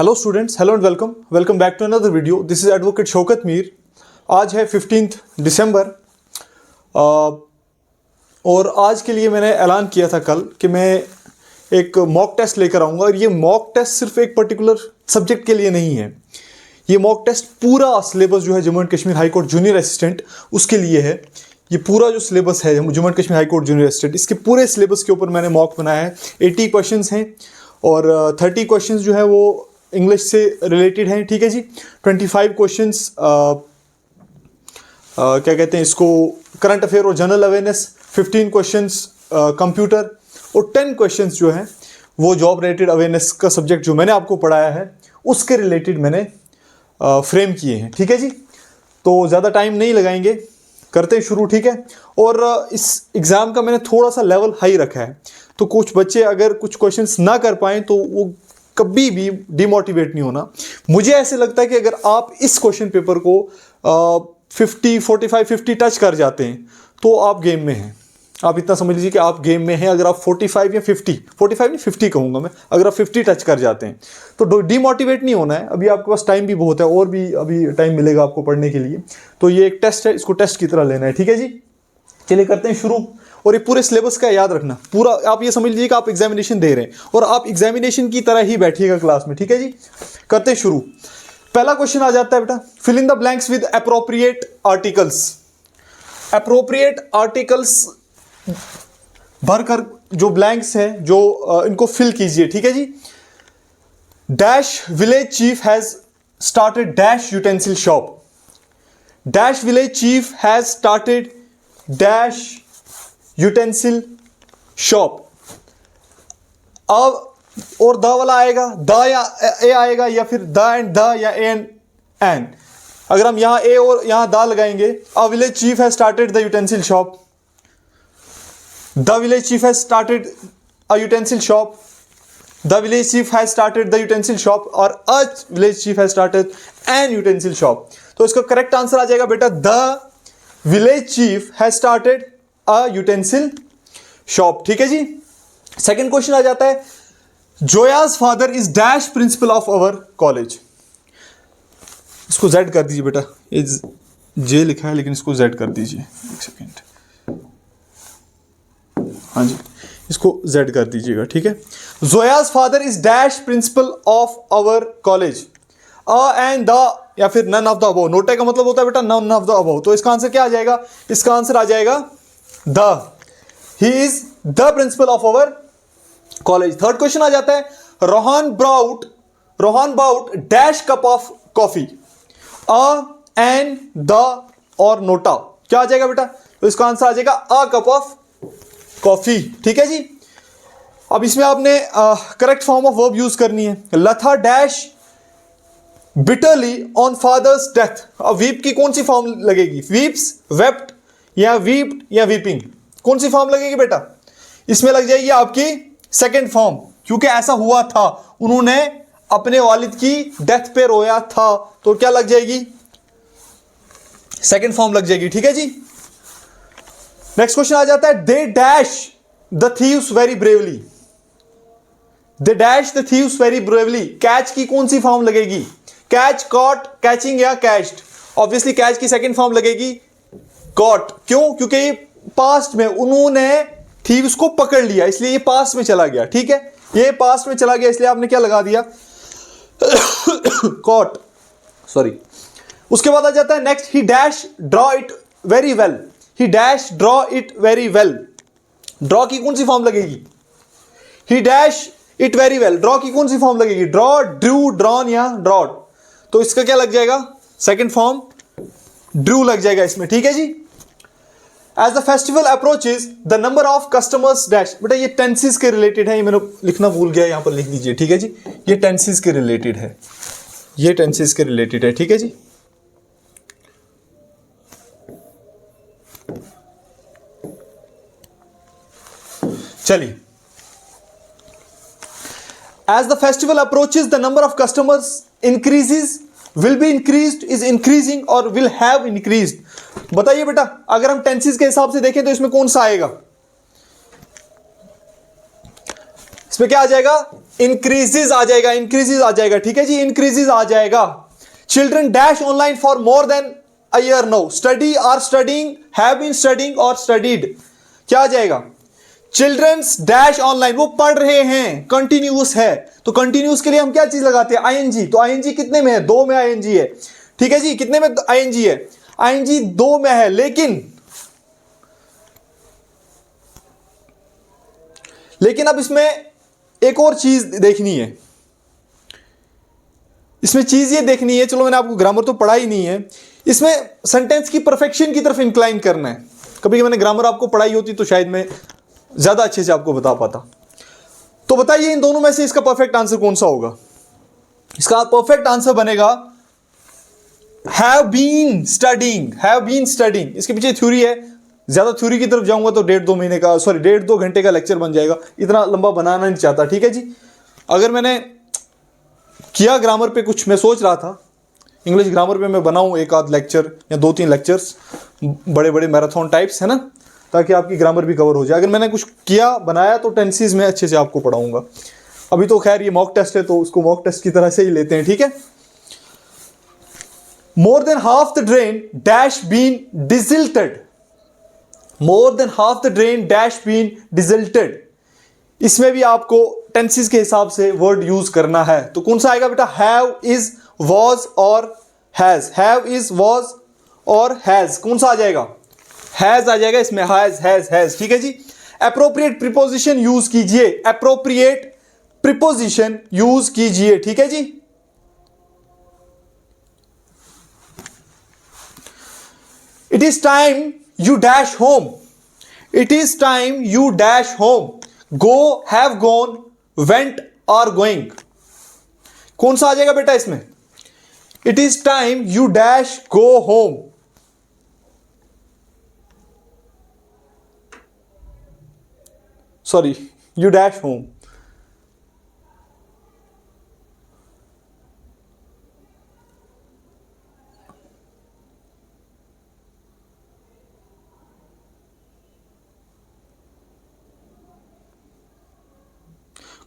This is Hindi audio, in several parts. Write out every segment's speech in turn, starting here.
Hello students, hello and welcome back to another video. This is advocate Shaukat Mir. आज है 15 दिसंबर और आज के लिए मैंने ऐलान किया था कल कि मैं एक मॉक टेस्ट लेकर आऊँगा। और ये मॉक टेस्ट सिर्फ एक पर्टिकुलर सब्जेक्ट के लिए नहीं है, ये मॉक टेस्ट पूरा सिलेबस जो है Jammu and Kashmir high court junior assistant उसके लिए है। ये पूरा जो सिलेबस है Jammu and Kashmir high court junior assistant, इसके पूरे सिलेबस के ऊपर मैंने मॉक बनाया है। 80 क्वेश्चंस हैं और 30 क्वेश्चंस जो है वो इंग्लिश से रिलेटेड हैं, ठीक है जी। 25 क्वेश्चंस क्या कहते हैं इसको, करंट अफेयर और जनरल अवेयरनेस। 15 क्वेश्चंस कंप्यूटर और 10 क्वेश्चंस जो हैं वो जॉब रिलेटेड अवेयरनेस का सब्जेक्ट जो मैंने आपको पढ़ाया है उसके रिलेटेड मैंने फ्रेम किए हैं, ठीक है जी। तो ज़्यादा टाइम नहीं लगाएंगे, करते हैं शुरू, ठीक है। और इस एग्ज़ाम का मैंने थोड़ा सा लेवल हाई रखा है, तो कुछ बच्चे अगर कुछ क्वेश्चंस ना कर पाएँ तो वो कभी भी डिमोटिवेट नहीं होना। मुझे ऐसे लगता है कि अगर आप इस क्वेश्चन पेपर को 50 टच कर जाते हैं तो आप गेम में हैं। आप इतना समझ लीजिए कि आप गेम में हैं। अगर आप 45 या 45 नहीं 50 कहूँगा मैं, अगर आप 50 टच कर जाते हैं तो डिमोटिवेट नहीं होना है। अभी आपके पास टाइम भी बहुत है और भी अभी टाइम मिलेगा आपको पढ़ने के लिए। तो ये एक टेस्ट है, इसको टेस्ट की तरह लेना है, ठीक है जी। चलिए करते हैं शुरू। और ये पूरे सिलेबस का याद रखना, पूरा आप ये समझ लीजिए कि आप एग्जामिनेशन दे रहे हैं और आप एग्जामिनेशन की तरह ही बैठिएगा क्लास में, ठीक है जी। करते हैं शुरू। पहला क्वेश्चन आ जाता है बेटा, fill in the blanks with appropriate articles. Appropriate articles भरकर जो ब्लैंक्स हैं जो इनको फिल कीजिए, ठीक है जी। Dash village chief has started dash utensil shop. Dash village chief has started dash utensil shop. अब और द वाला आएगा, द या ए आएगा, या फिर द एंड द या ए एंड एन। अगर हम यहां ए और यहां द लगाएंगे, a village chief has started the utensil shop, the village chief has started a utensil shop, the village chief has started the utensil shop, और a village chief has started an utensil shop. तो इसका करेक्ट आंसर आ जाएगा बेटा, the village chief has started a utensil shop, ठीक है जी। सेकंड क्वेश्चन आ जाता है, Zoya's father is dash principal of our college. इसको जेड कर दीजिए बेटा, इज जे लिखा है लेकिन इसको जेड कर दीजिए, एक सेकेंड, हाँ जी, इसको जेड कर दीजिएगा, ठीक है। Zoya's father is dash principal of our college. A and the या फिर none of the above. NOTA का मतलब होता है बेटा नन ऑफ द अबव। तो इसका आंसर क्या आ जाएगा? इसका आंसर आ जाएगा the, he is the principal of our college. Third question आ जाता है, Rohan bought dash cup of coffee. A and the और नोटा क्या आ जाएगा बेटा? तो इसका आंसर आ जाएगा अ कप ऑफ कॉफी, ठीक है जी। अब इसमें आपने correct form of verb use करनी है। लथा dash bitterly on father's death. अब वीप की कौन सी फॉर्म लगेगी? वीप्स, वेप्ट या वीप्ड या वीपिंग, कौन सी फॉर्म लगेगी बेटा? इसमें लग जाएगी आपकी सेकंड फॉर्म, क्योंकि ऐसा हुआ था, उन्होंने अपने वालिद की डेथ पे रोया था, तो क्या लग जाएगी? सेकंड फॉर्म लग जाएगी, ठीक है जी। नेक्स्ट क्वेश्चन आ जाता है, they dash the thieves very bravely. They dash the thieves very bravely. Catch की कौन सी फॉर्म लगेगी? कैच, कॉट, कैचिंग या कैच्ड। ऑब्वियसली कैच की सेकंड फॉर्म लगेगी कॉट। क्यों? क्योंकि पास्ट में उन्होंने थीव्स को पकड़ लिया, इसलिए ये पास्ट में चला गया, ठीक है। ये पास्ट में चला गया, इसलिए आपने क्या लगा दिया? Caught, sorry. उसके बाद आ जाता है next, he dash draw it very well. He dash draw it very well. Draw की कौन सी फॉर्म लगेगी? He dash it very well. Draw की कौन सी फॉर्म लगेगी? ड्रॉ, ड्रू, ड्रॉन या ड्रॉड। तो इसका क्या लग जाएगा? सेकंड फॉर्म ड्रू लग जाएगा इसमें, ठीक है जी। As the festival approaches the number of customers dash. बेटा ये टेंसेस के रिलेटेड है, ये मैंने लिखना भूल गया, यहां पर लिख दीजिए, ठीक है जी। ये टेंसेस के रिलेटेड है, ये टेंसेस के रिलेटेड है, ठीक है जी। चलिए, as the festival approaches the number of customers increases, will be increased, is increasing और will have increased। बताइए बेटा, अगर हम टेंसेस के हिसाब से देखें तो इसमें कौन सा आएगा? इसमें क्या आ जाएगा? इंक्रीजेज आ जाएगा, इंक्रीजेज आ जाएगा, ठीक है जी, इंक्रीजेज आ जाएगा। Children dash online for more than a year no, study are studying, have been studying और स्टडीड, क्या आ जाएगा? चिल्ड्रंस डैश ऑनलाइन, वो पढ़ रहे हैं, कंटिन्यूस है, तो कंटिन्यूस के लिए हम क्या चीज लगाते हैं? आईएनजी। तो आईएनजी कितने में है? 2 में आईएनजी है, ठीक है जी, कितने में आईएनजी है? आईएनजी 2 में है, लेकिन अब इसमें एक और चीज देखनी है, इसमें चीज ये देखनी है, चलो मैंने आपको ग्रामर तो पढ़ा ही नहीं है, इसमें सेंटेंस की परफेक्शन की तरफ इंक्लाइन करना है। कभी मैंने ग्रामर आपको पढ़ाई होती तो शायद मैं ज्यादा अच्छे से आपको बता पाता। तो बताइए इन दोनों में से इसका परफेक्ट आंसर कौन सा होगा? इसका परफेक्ट आंसर बनेगा have been studying, have been studying. इसके पीछे थ्योरी है, ज्यादा थ्योरी की तरफ जाऊंगा तो 1.5 घंटे का लेक्चर बन जाएगा, इतना लंबा बनाना नहीं चाहता, ठीक है जी। अगर मैंने किया ग्रामर पे कुछ, मैं सोच रहा था इंग्लिश ग्रामर पे मैं बनाऊं 1 आध लेक्चर या 2-3 लेक्चर्स, बड़े बड़े मैराथन टाइप्स, है ना, ताकि आपकी ग्रामर भी कवर हो जाए। अगर मैंने कुछ किया बनाया तो टेंसेस में अच्छे से आपको पढ़ाऊंगा। अभी तो खैर ये मॉक टेस्ट है तो उसको मॉक टेस्ट की तरह से ही लेते हैं, ठीक है। More than half the drain dash been desilted, more than half the drain dash been desilted, इसमें भी आपको टेंसेस के हिसाब से वर्ड यूज करना है। तो कौन सा आएगा बेटा? हैव, इज, वॉज और हैज, हैव, इज, वॉज और हैज, कौन सा आ जाएगा? हैज आ जाएगा इसमें, हैज, ठीक है जी। एप्रोप्रिएट प्रीपोजिशन यूज कीजिए, एप्रोप्रिएट प्रीपोजिशन यूज कीजिए, ठीक है जी। It is time you dash home, it is time you dash home, go, have gone, went और गोइंग, कौन सा आ जाएगा बेटा इसमें? It is time you dash go home, sorry you dash home,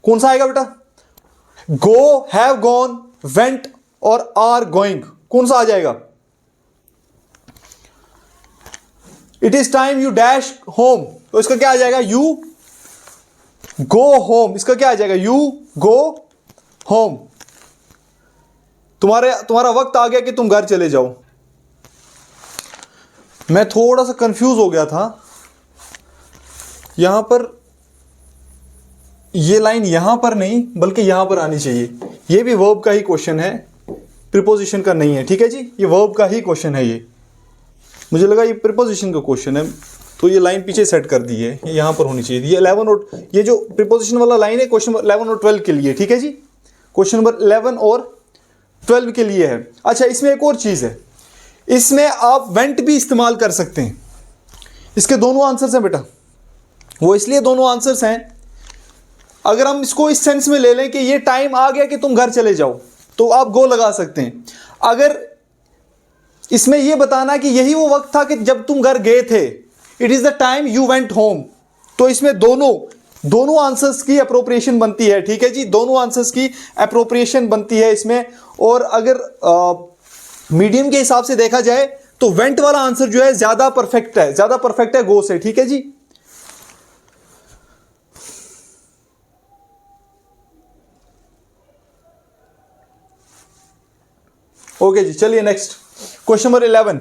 कौन सा आएगा बेटा? गो, हैव गॉन, वेंट और आर गोइंग, कौन सा आ जाएगा? It is time you dash home, तो इसका क्या आ जाएगा? यू गो होम, इसका क्या आ जाएगा? यू गो होम, तुम्हारा वक्त आ गया कि तुम घर चले जाओ। मैं थोड़ा सा कंफ्यूज हो गया था यहां पर, ये लाइन यहां पर नहीं बल्कि यहां पर आनी चाहिए। ये भी वर्ब का ही क्वेश्चन है, प्रीपोजिशन का नहीं है, ठीक है जी, ये वर्ब का ही क्वेश्चन है। ये मुझे लगा ये प्रीपोजिशन का क्वेश्चन है तो ये लाइन पीछे सेट कर दी है, ये यहां पर होनी चाहिए। ये 11 और ये जो प्रीपोजिशन वाला लाइन है क्वेश्चन नंबर 11 और 12 के लिए, ठीक है जी, क्वेश्चन नंबर 11 और 12 के लिए है। अच्छा, इसमें एक और चीज है, इसमें आप वेंट भी इस्तेमाल कर सकते हैं। इसके दोनों आंसर्स हैं बेटा, वो इसलिए दोनों आंसर्स हैं, अगर हम इसको इस सेंस में ले लें कि ये टाइम आ गया कि तुम घर चले जाओ तो आप गो लगा सकते हैं। अगर इसमें यह बताना कि यही वो वक्त था कि जब तुम घर गए थे, it is the time you went home, तो इसमें दोनों आंसर्स की अप्रोप्रिएशन बनती है, ठीक है जी, दोनों आंसर्स की अप्रोप्रिएशन बनती है इसमें। और अगर मीडियम के हिसाब से देखा जाए तो वेंट वाला आंसर जो है ज्यादा परफेक्ट है गो से, ठीक है जी। ओके जी, चलिए next question number 11।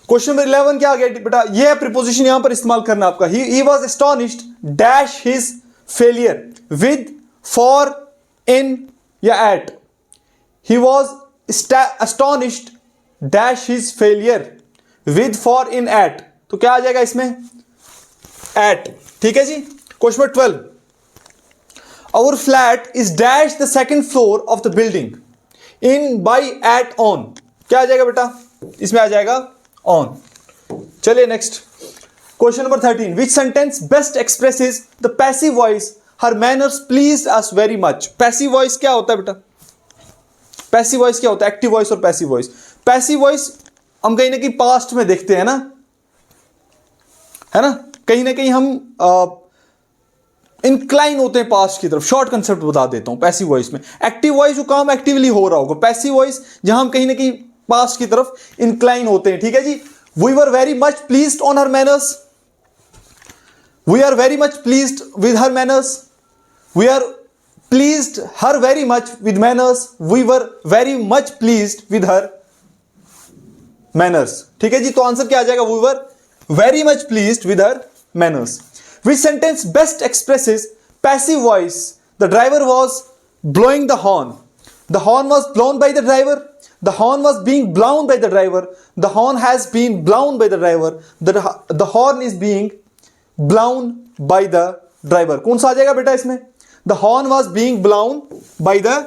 Question number 11 क्या आ गया बेटा? ये है प्रीपोजिशन यहां पर इस्तेमाल करना आपका। He was astonished dash his failure with, for, in या at. He was astonished dash his failure with, for, in, at, तो क्या आ जाएगा इसमें? एट, ठीक है जी। Question number 12, our flat is dash the second floor of the building, in, by, at, on, क्या आ जाएगा बेटा? इसमें आ जाएगा ऑन। चलिए next question number 13, which sentence best expresses the passive voice, her manners please us very much. Passive voice क्या होता है बेटा? पैसिव वॉइस क्या होता है? एक्टिव वॉइस और पैसिव वॉइस। पैसिव वॉइस हम कहीं ना कहीं पास्ट में देखते हैं ना, है ना, कहीं ना कहीं हम इंक्लाइन होते हैं पास्ट की तरफ। शॉर्ट कंसेप्ट बता देता हूं पैसिव वॉइस में। एक्टिव वॉइस जो काम एक्टिवली हो रहा होगा, पैसिव वॉइस जहां हम कहीं ना कहीं पास्ट की तरफ इंक्लाइन होते हैं, ठीक है जी। We were very much pleased on her manners, we are very much pleased with her manners, we are pleased her very much with manners, we were very much pleased with her manners, ठीक है जी। तो आंसर क्या आ जाएगा? We were very much pleased with her manners. Which sentence best expresses passive voice? The driver was blowing the horn. The horn was blown by the driver. The horn was being blown by the driver. The horn has been blown by the driver. The horn is being blown by the driver. कौन सा आ जाएगा बेटा इसमें? The horn was being blown by the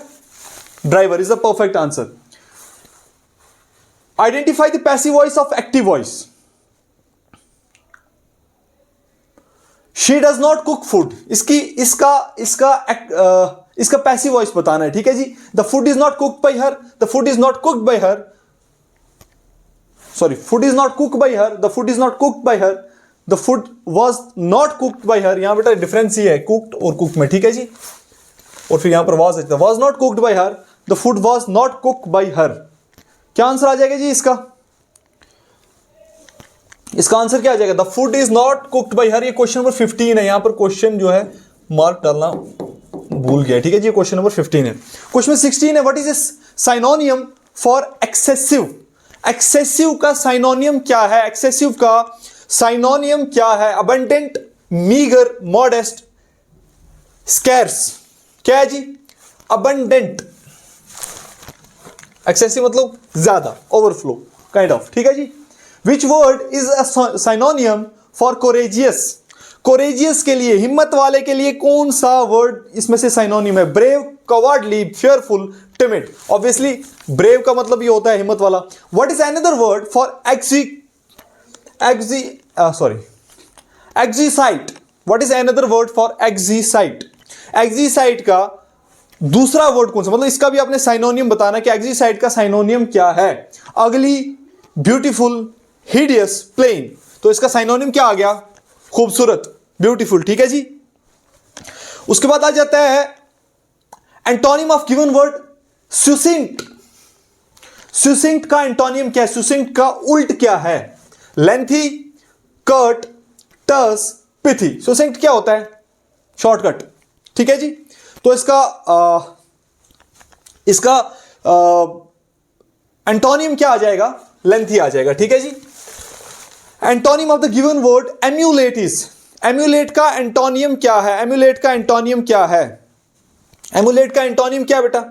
driver is the perfect answer. Identify the passive voice of active voice. She does not cook food. इसका पैसिव वॉइस बताना है, ठीक है जी। The food is not cooked by her. The food is not cooked by her. Sorry, food is not cooked by her. The food is not cooked by her. The food was not cooked by her. यहां बेटा डिफरेंस ही है cooked और cooked में, ठीक है जी। और फिर यहां पर was not cooked by her. The food was not cooked by her. क्या आंसर आ जाएगा जी इसका? इसका आंसर क्या आ जाएगा? The food is not cooked bye हर। ये क्वेश्चन नंबर 15 है। यहां पर क्वेश्चन जो है मार्क डालना भूल गया, ठीक है जी। क्वेश्चन नंबर 15 है। क्वेश्चन 16 है, what is synonym for excessive? Excessive का साइनोनियम क्या है? एक्सेसिव का साइनोनियम क्या है? Abundant, meagre, modest, scarce. क्या है जी? अबंडेंट। एक्सेसिव मतलब ज्यादा, ओवरफ्लो काइंड ऑफ, ठीक है जी। Which word is a synonym for courageous? Courageous के लिए, हिम्मत वाले के लिए कौन सा वर्ड इसमें से साइनोनिम है? Brave, cowardly, fearful, timid. Obviously, brave का मतलब ये होता है हिम्मत वाला। What is another word for exicite? What is another word for exicite? Exicite का दूसरा वर्ड कौन सा? मतलब इसका भी आपने साइनोनियम बताना कि exicite का साइनोनियम क्या है। Ugly, beautiful, hideous, plain. तो इसका साइनोनिम क्या आ गया? खूबसूरत, ब्यूटीफुल, ठीक है जी। उसके बाद आ जाता है antonym of given word succinct. Succinct का एंटोनिम क्या है? सुसिंक्ट का उल्ट क्या है? Lengthy, curt, terse, pithy. Succinct क्या होता है? शॉर्टकट, ठीक है जी। तो इसका एंटोनिम क्या आ जाएगा? लेंथी आ जाएगा, ठीक है जी। Antonym of the given word emulate is. Emulate का एंटोनियम क्या है? एम्यूलेट का एंटोनियम क्या है? एम्यूलेट का एंटोनियम क्या बेटा?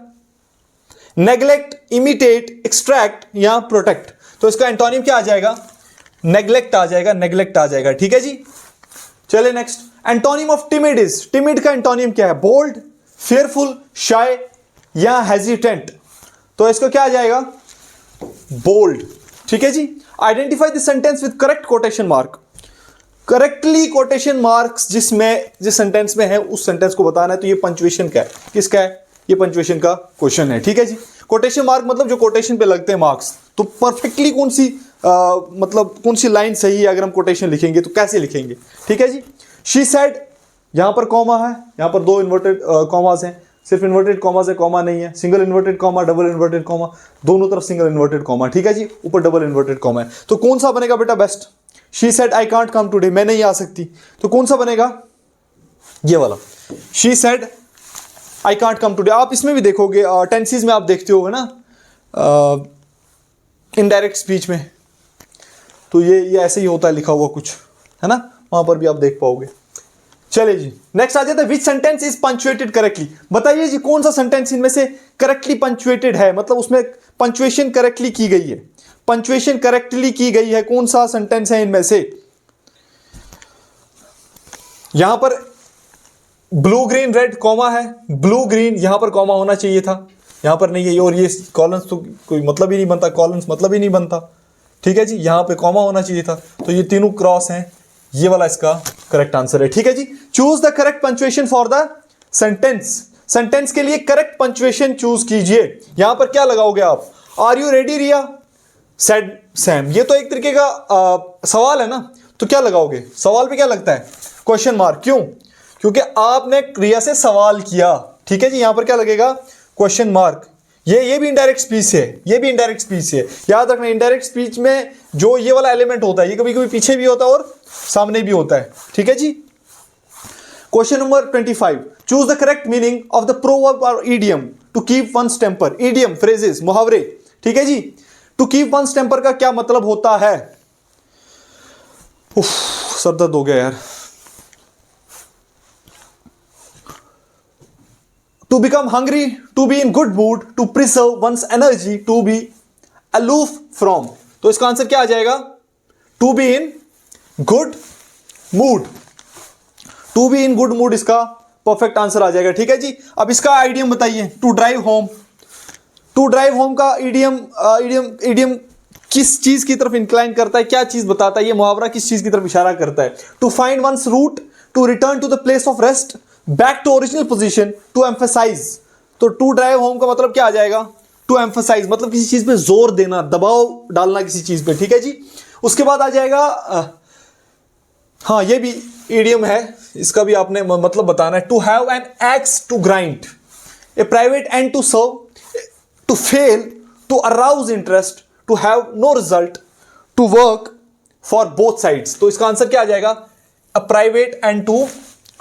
नेग्लेक्ट, इमिटेट, एक्सट्रैक्ट या प्रोटेक्ट। तो इसका एंटोनियम क्या आ जाएगा? नेग्लेक्ट आ जाएगा, नेग्लेक्ट आ जाएगा, ठीक है जी। चले next. Antonym of timid is. Timid का एंटोनियम क्या है? बोल्ड, फेयरफुल, शाय या हेजिटेंट। तो इसका क्या आ जाएगा? बोल्ड, ठीक है जी। Identify the sentence with correct quotation mark. Correctly quotation marks जिस सेंटेंस में है उस सेंटेंस को बताना है। तो ये पंक्चुएशन का है, किसका है? ये पंक्चुएशन का क्वेश्चन है, ठीक है जी। कोटेशन मार्क मतलब जो कोटेशन पे लगते हैं मार्क्स। तो परफेक्टली कौन सी लाइन सही है? अगर हम कोटेशन लिखेंगे तो कैसे लिखेंगे, ठीक है जी। शी सेड, यहां पर कॉमा है, यहां पर दो इन्वर्टेड कॉमास हैं। सिर्फ इन्वर्टेड कॉमा से कॉमा नहीं है, single inverted comma, double inverted comma, दोनों तरफ सिंगल इन्वर्टेड कॉमा, ठीक है जी। ऊपर डबल इन्वर्टेड कॉमा है। तो कौन सा बनेगा बेटा best? She said I can't come today, मैं नहीं आ सकती। तो कौन सा बनेगा? ये वाला। She said I can't come today. आप इसमें भी देखोगे टेंसेस में, आप देखते होगे ना इनडायरेक्ट स्पीच में, तो ये ऐसे ही होता है लिखा हुआ कुछ, है ना, वहां पर भी आप देख पाओगे। चलिए जी, नेक्स्ट आ जाता है विच सेंटेंस इज पंक्चुएटेड करेक्टली। बताइए जी कौन सा सेंटेंस इनमें से करेक्टली पंक्चुएटेड है, मतलब उसमें पंक्चुएशन करेक्टली की गई है। पंक्चुएशन करेक्टली की गई है, कौन सा सेंटेंस है इनमें से? यहां पर ब्लू ग्रीन रेड कॉमा है, ब्लू ग्रीन यहां पर कॉमा होना चाहिए था, यहां पर नहीं है। और ये कॉलम्स तो कोई मतलब ही नहीं बनता, कॉलम्स मतलब ही नहीं बनता, ठीक है जी। यहां पे कॉमा होना चाहिए था, तो ये तीनों क्रॉस हैं। ये वाला इसका करेक्ट आंसर है, ठीक है जी। Choose the correct punctuation for the sentence. Sentence के लिए करेक्ट पंक्चुएशन चूज कीजिए। यहां पर क्या लगाओगे आप? Are you ready Riya, said Sam. ये तो एक तरीके का सवाल है ना, तो क्या लगाओगे? सवाल पे क्या लगता है? Question mark. क्यों? क्योंकि आपने क्रिया से सवाल किया, ठीक है जी। यहां पर क्या लगेगा, क्वेश्चन मार्क। ये भी इनडायरेक्ट स्पीच है, ये भी इनडायरेक्ट स्पीच है। याद रखना, इनडायरेक्ट स्पीच में जो ये वाला एलिमेंट होता है, ये कभी कभी पीछे भी होता है और सामने भी होता है, ठीक है जी। Question number 25, choose the correct meaning of the proverb और idiom to keep one's temper. Idiom, phrases, मुहावरे, ठीक है जी। टू कीप वंस टेम्पर का क्या मतलब होता है? उफ, सर दर्द हो गया यार। To become hungry, to be in good mood, to preserve one's energy, to be aloof from. तो इसका आंसर क्या आ जाएगा? To be in good mood. To be in good mood इसका परफेक्ट आंसर आ जाएगा, ठीक है जी। अब इसका आइडियम बताइए, to drive home. To drive home का इडियम किस चीज की तरफ इंक्लाइन करता है, क्या चीज बताता है? ये मुहावरा किस चीज की तरफ इशारा करता है? To find one's route, to return to the place of rest, back to original position, to emphasize. तो टू ड्राइव होम का मतलब क्या आ जाएगा? टू एम्फसाइज, मतलब किसी चीज पे जोर देना, दबाव डालना किसी चीज पे, ठीक है जी। उसके बाद आ जाएगा, हाँ ये भी इडियम है, इसका भी आपने मतलब बताना है। To have an axe to grind, a private end to serve, to fail, to arouse interest, to have no result, to work for both sides. तो इसका आंसर क्या आ जाएगा? A private end to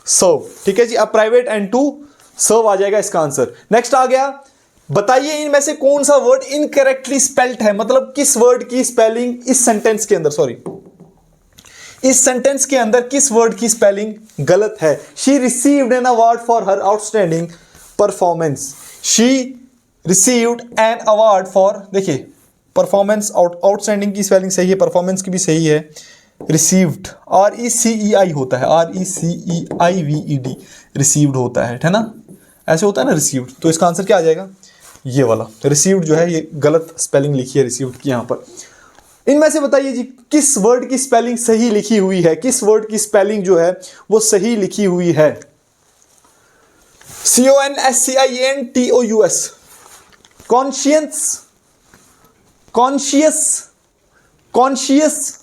serve, ठीक है जी। A private end to serve आ जाएगा इसका आंसर। नेक्स्ट आ गया, बताइए इनमें से कौन सा वर्ड इनकरेक्टली स्पेल्ड है, मतलब किस वर्ड की स्पेलिंग इस सेंटेंस के अंदर, सॉरी इस सेंटेंस के अंदर किस वर्ड की स्पेलिंग गलत है? She received an award for her outstanding performance. She received an award for, देखिए परफॉर्मेंस, आउटस्टैंडिंग की स्पेलिंग सही है, परफॉर्मेंस की भी सही है। रिसीव्ड, RECEI होता है, RECEIVED, रिसीव्ड होता है ना, ऐसे होता है ना रिसीव्ड। तो इसका आंसर क्या आ जाएगा? ये वाला रिसीव्ड जो है, ये गलत स्पेलिंग लिखी है रिसीव्ड की यहां पर। इनमें से बताइए जी किस वर्ड की स्पेलिंग सही लिखी हुई है, किस वर्ड की स्पेलिंग जो है वो सही लिखी हुई है? CONSCIENTOUS, कॉन्शियस, कॉन्शियस, कॉन्शियस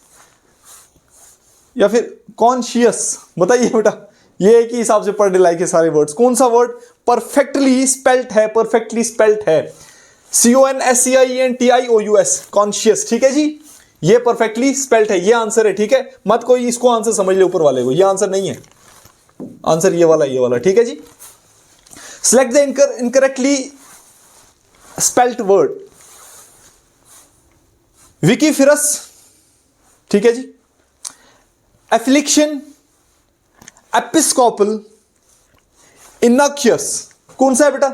या फिर कॉन्शियस, बताइए बेटा। ये एक ही हिसाब से पढ़ने लायक है सारे वर्ड्स। कौन सा वर्ड परफेक्टली स्पेल्ट है, परफेक्टली स्पेल्ट है? CONSCIENTIOUS, कॉन्शियस, ठीक है जी। ये परफेक्टली स्पेल्ट है, ये आंसर है, ठीक है। मत कोई इसको आंसर समझ ले ऊपर वाले को, ये आंसर नहीं है, आंसर ये वाला, ठीक है जी। Select the incorrectly spelt word. विकीफिरस, ठीक है जी। एफ्लिक्शन, एपिस्कोपल, इनक्यूस, कौन सा है बेटा?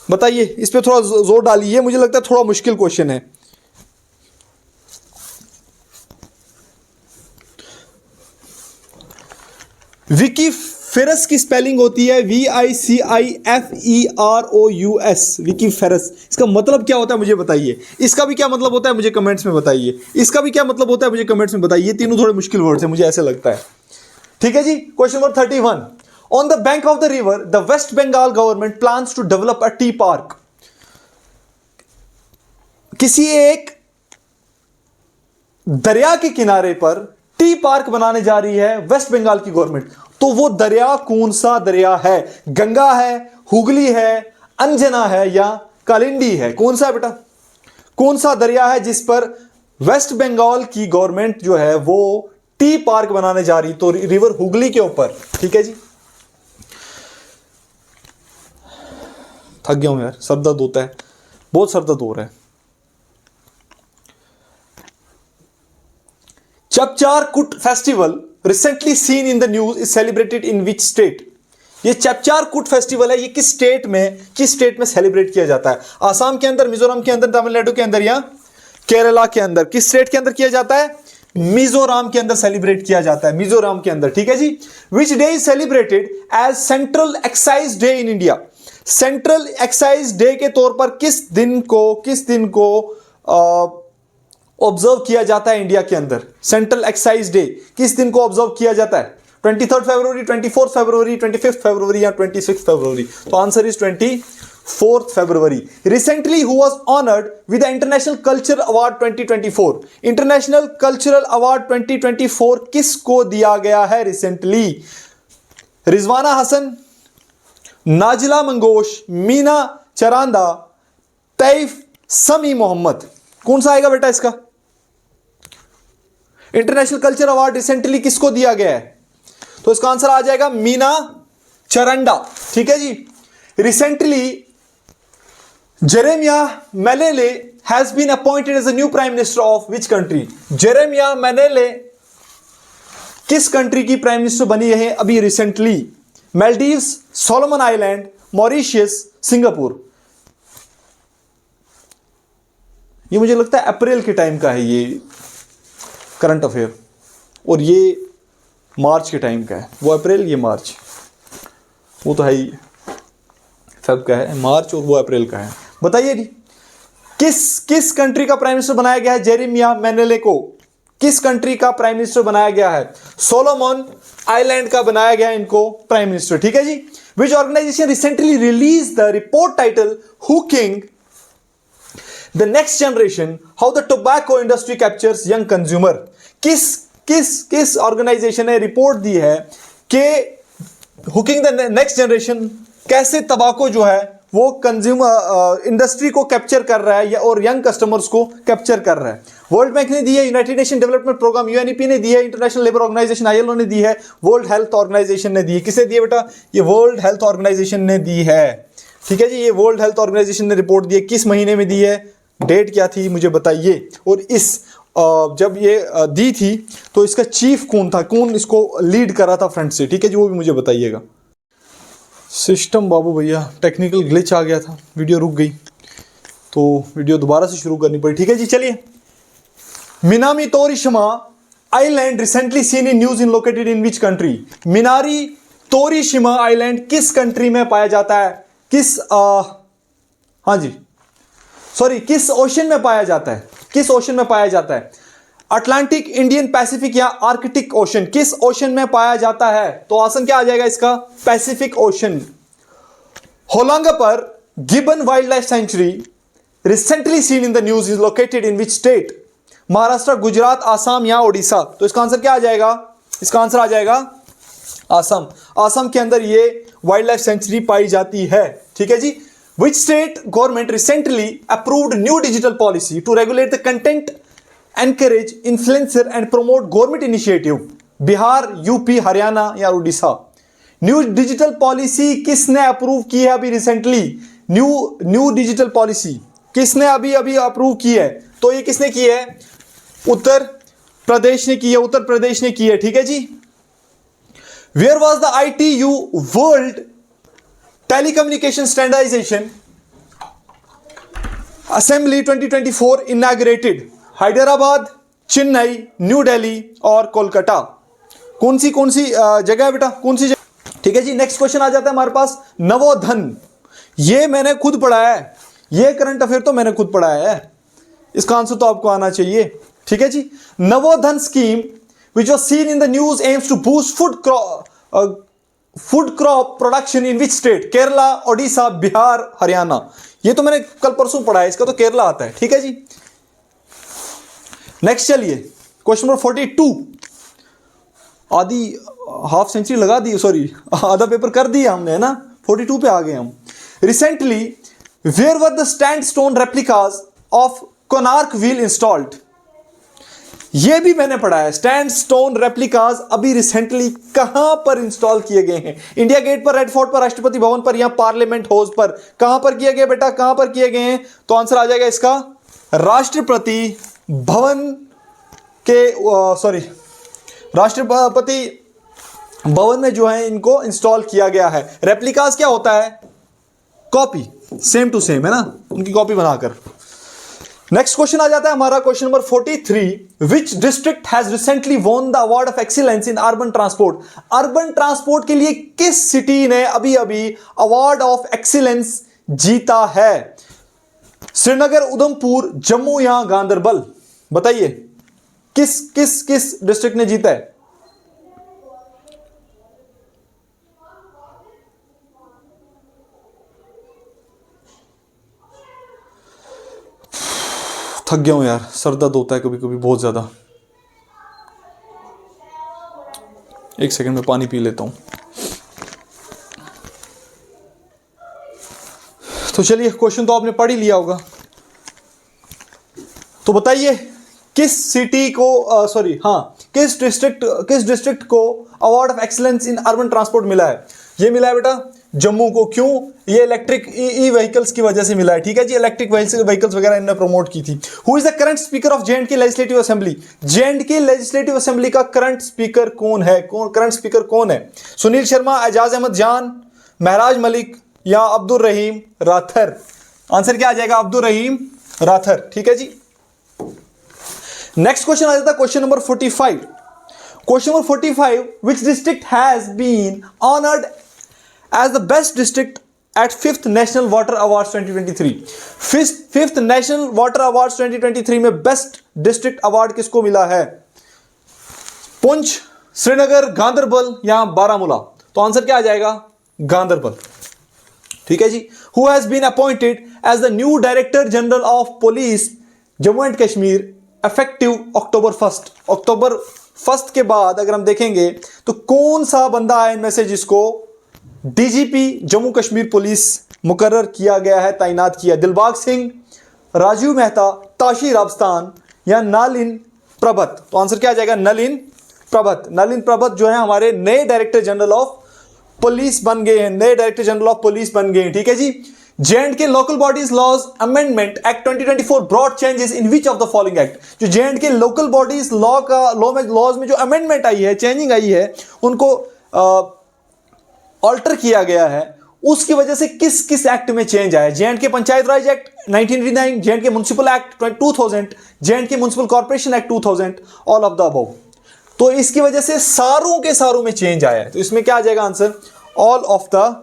बताइए, इस पे थोड़ा जोर डालिए, मुझे लगता है थोड़ा मुश्किल क्वेश्चन है। विकीफेरस की स्पेलिंग होती है VICIFEROUS, विकीफेरस। इसका मतलब क्या होता है मुझे बताइए। इसका भी क्या मतलब होता है मुझे कमेंट्स में बताइए। इसका भी क्या मतलब होता है मुझे कमेंट्स में बताइए। ये तीनों थोड़े मुश्किल वर्ड्स हैं, मुझे ऐसे लगता है, ठीक है जी। Question number 31, on the bank of the river the West Bengal government plans to develop a tea park. किसी एक दरिया के किनारे पर टी पार्क बनाने जा रही है वेस्ट बंगाल की गवर्नमेंट। तो वो दरिया कौन सा दरिया है? गंगा है, हुगली है, अंजना है या कालिंदी है? कौन सा है बेटा? कौन सा दरिया है जिस पर वेस्ट बंगाल की गवर्नमेंट जो है वो टी पार्क बनाने जा रही? तो रिवर हुगली के ऊपर, ठीक है जी। थक गया हूं यार, सर दर्द होता है, बहुत सर दर्द हो रहा है। चपचार कुट festival recently seen in the news is celebrated in which state? ये चपचार कुट फेस्टिवल है, ये किस स्टेट में सेलिब्रेट किया जाता है? आसाम के अंदर, मिजोरम के अंदर, तमिलनाडु के अंदर या केरला के अंदर? किस स्टेट के अंदर किया जाता है? मिजोरम के अंदर सेलिब्रेट किया जाता है, मिजोरम के अंदर, ठीक है जी। Which day is celebrated as central excise day in India? Central excise day के तौर पर किस दिन को ऑब्जर्व किया जाता है इंडिया के अंदर? सेंट्रल एक्साइज डे किस दिन को ऑब्जर्व किया जाता है? 23 फरवरी, 24 फरवरी, 25 फरवरी या 26 फरवरी? तो answer is 24 February. Recently who was honoured with the international culture award 2024? International cultural award 2024 किसको दिया गया है रिसेंटली? रिजवाना हसन, नाजिला मंगोश, मीना चरांदा, तैफ समी मोहम्मद। कौन सा आएगा बेटा इसका? इंटरनेशनल कल्चर अवार्ड रिसेंटली किसको दिया गया है? तो इसका आंसर आ जाएगा मीना चरंडा। ठीक है जी। Recently Jeremiah Manele has been appointed as a new prime minister of which country? Jeremiah Manele किस कंट्री की प्राइम मिनिस्टर बनी है अभी recently? Maldives, Solomon island, Mauritius, Singapore. ये मुझे लगता है अप्रैल के टाइम का है ये करंट अफेयर, और ये मार्च के टाइम का है। वो अप्रैल, ये मार्च, वो तो है ही फेब का है, मार्च, और वो अप्रैल का है। बताइए जी, किस कंट्री का प्राइम मिनिस्टर बनाया गया है जेरेमिया मेलेले को? किस कंट्री का प्राइम मिनिस्टर बनाया गया है? सोलोमन आइलैंड का बनाया गया है इनको प्राइम मिनिस्टर। ठीक है जी। Which organisation recently release the report title hooking the next generation, how the tobacco industry captures young consumer? किस ऑर्गेनाइजेशन ने रिपोर्ट दी है कि हुकिंग द नेक्स्ट जनरेशन कैसे तंबाकू जो है वो कंज्यूमर इंडस्ट्री को कैप्चर कर रहा है और यंग कस्टमर्स को कैप्चर कर रहा है? वर्ल्ड बैंक ने दी है, United Nation Development Programme UNEP ने दी है, इंटरनेशनल लेबर ऑर्गेनाइजेशन आईएलओ ने दी है, वर्ल्ड हेल्थ ऑर्गेनाइजेशन ने दी है। किसे दी है बेटा? ये वर्ल्ड हेल्थ ऑर्गेनाइजेशन ने दी है। ठीक है जी। ये वर्ल्ड हेल्थ ऑर्गेनाइजेशन ने रिपोर्ट दी है। किस महीने में दी है? डेट क्या थी मुझे बताइए। और इस जब ये दी थी तो इसका चीफ कौन था, कौन इसको लीड कर रहा था फ्रंट से? ठीक है जी, वो भी मुझे बताइएगा। सिस्टम बाबू भैया टेक्निकल ग्लिच आ गया था, वीडियो रुक गई तो वीडियो दोबारा से शुरू करनी पड़ी। ठीक है जी, चलिए। Minami Torishima island recently seen in news in located in which country? Minami Torishima island किस कंट्री में पाया जाता है? किस किस ओशन में पाया जाता है? किस ओशन में पाया जाता है? अटलांटिक, इंडियन, पैसिफिक या आर्कटिक ओशन? किस ओशन में पाया जाता है? तो आंसर क्या आ जाएगा इसका? Pacific Ocean. Hollongapar gibbon wildlife sanctuary recently seen in the news is located in which state? Maharashtra, Gujarat, Assam या ओडिशा? तो इसका आंसर क्या आ जाएगा? इसका आंसर आ जाएगा आसाम। आसाम के अंदर ये वाइल्ड लाइफ सेंचुरी पाई जाती है। ठीक है जी। Which state government recently approved new digital policy to regulate the content, encourage influencer and promote government initiative? Bihar, UP, Haryana या उड़ीसा? न्यू डिजिटल पॉलिसी किसने अप्रूव की है अभी रिसेंटली? न्यू डिजिटल पॉलिसी किसने अभी अप्रूव की है? तो ये किसने की है? उत्तर प्रदेश ने की है। उत्तर प्रदेश ने की है। ठीक है जी। Where was the ITU World Telecommunication Standardization Assembly 2024 inaugurated? Hyderabad, Chennai, new Delhi और कोलकाता? कौन सी जगह है बेटा? कौन सी जगह? ठीक है जी। नेक्स्ट क्वेश्चन आ जाता है हमारे पास, नवोधन। ये मैंने खुद पढ़ा है, ये करंट अफेयर तो मैंने खुद पढ़ा है, इसका आंसर तो आपको आना चाहिए। ठीक है जी। नवोधन scheme which was seen in the news aims to boost food crop production in which state? Kerala, Odisha, Bihar, Haryana? ये तो मैंने कल परसों पढ़ा है, इसका तो केरला आता है। ठीक है जी। नेक्स्ट चलिए, क्वेश्चन नंबर 42। आधी हाफ सेंचुरी लगा दी, सॉरी आधा पेपर कर दिया हमने, है ना। 42 पे आ गए हम। Recently where were the sandstone replicas of Konark wheel installed? ये भी मैंने पढ़ा है। स्टैंडस्टोन रेप्लिकास अभी रिसेंटली कहां पर इंस्टॉल किए गए हैं? इंडिया गेट पर, रेड फोर्ट पर, राष्ट्रपति भवन पर या पार्लियामेंट हाउस पर? कहां पर किए गए बेटा? कहां पर किए गए हैं? तो आंसर आ जाएगा इसका राष्ट्रपति भवन के राष्ट्रपति भवन में जो है इनको इंस्टॉल किया गया है। रेप्लिकास क्या होता है? कॉपी, सेम टू सेम, है ना, उनकी कॉपी बनाकर। नेक्स्ट क्वेश्चन आ जाता है हमारा, question number 43। Which district has recently won the award of excellence in urban transport? Urban transport के लिए किस सिटी ने अभी अवार्ड ऑफ एक्सीलेंस जीता है? श्रीनगर, उधमपुर, जम्मू या गांधरबल? बताइए किस डिस्ट्रिक्ट ने जीता है? थक गया हूं यार, सर दर्द होता है कभी कभी बहुत ज्यादा। एक सेकंड में पानी पी लेता हूं। तो चलिए, क्वेश्चन तो आपने पढ़ ही लिया होगा। तो बताइए किस सिटी को किस डिस्ट्रिक्ट को award of excellence in urban transport मिला है? ये मिला है बेटा जम्मू को। क्यों? ये इलेक्ट्रिक ई व्हीकल्स की वजह से मिला है। ठीक है जी, इलेक्ट्रिक व्हीकल्स वगैरह इन्होंने प्रमोट की थी। Who is the current speaker of J and के लेजिस्लेटिव असेंबली? जे एंड के लेजिस्लेटिव असेंबली का करंट स्पीकर कौन है? करंट स्पीकर कौन है? सुनील शर्मा, एजाज अहमद जान, महराज मलिक या अब्दुल रहीम राथर? आंसर क्या आ जाएगा? अब्दुल रहीम राथर। ठीक है जी। नेक्स्ट क्वेश्चन आ जाता है question number 45। Question number 45, which district has been honoured as the best district at 5th national water awards 2023? 5th national water awards 2023 में बेस्ट डिस्ट्रिक्ट अवार्ड किसको मिला है? पुंछ, श्रीनगर, गांधरबल या बारामूला? तो आंसर क्या आ जाएगा? गांधरबल। ठीक है जी। Who has been appointed as the new director general of police Jammu and Kashmir effective October 1st? October 1st के बाद अगर हम देखेंगे तो कौन सा बंदा है इनमें से जिसको डीजीपी जम्मू कश्मीर पुलिस मुकर्रर किया गया है, तैनात किया? दिलबाग सिंह, राजीव मेहता, ताशी राबस्तान या नलिन प्रभत? तो आंसर क्या आ जाएगा? नलिन प्रभत। नलिन प्रभत जो है हमारे नए डायरेक्टर जनरल ऑफ पुलिस बन गए हैं, नए डायरेक्टर जनरल ऑफ पुलिस बन गए हैं। ठीक है जी। J and K local bodies laws amendment act 2024 broad changes in which of the following act? जो जे.एंड.के लोकल बॉडीज लॉज में जो अमेंडमेंट आई है, चेंजिंग आई है, उनको ऑल्टर किया गया है, उसकी वजह से किस किस एक्ट में चेंज आया? J&K panchayat Raj act 1989, J&K municipal act 2000, J&K municipal corporation act 2000, all of the above. तो इसकी वजह से सारों के सारों में चेंज आया है। तो इसमें क्या आ जाएगा answer? All of the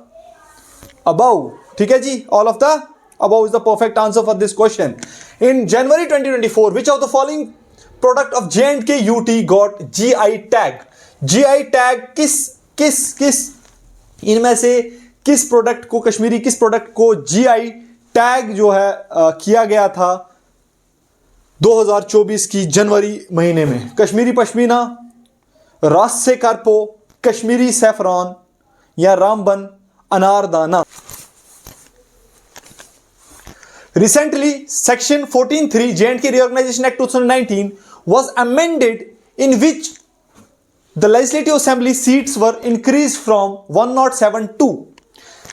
above. ठीक है जी, all of the above is the perfect answer for this question. In January 2024 which of the following product of J and K UT got GI tag? GI tag किस इनमें से किस प्रोडक्ट को, कश्मीरी किस प्रोडक्ट को जीआई टैग जो है किया गया था 2024 की जनवरी महीने में? कश्मीरी पश्मीना, रास से कारपो, कश्मीरी सैफरॉन या रामबन अनारदाना? Recently, Section 14(3) J&K Reorganization Act 2019 was amended in which the Legislative Assembly seats were increased from 107 to।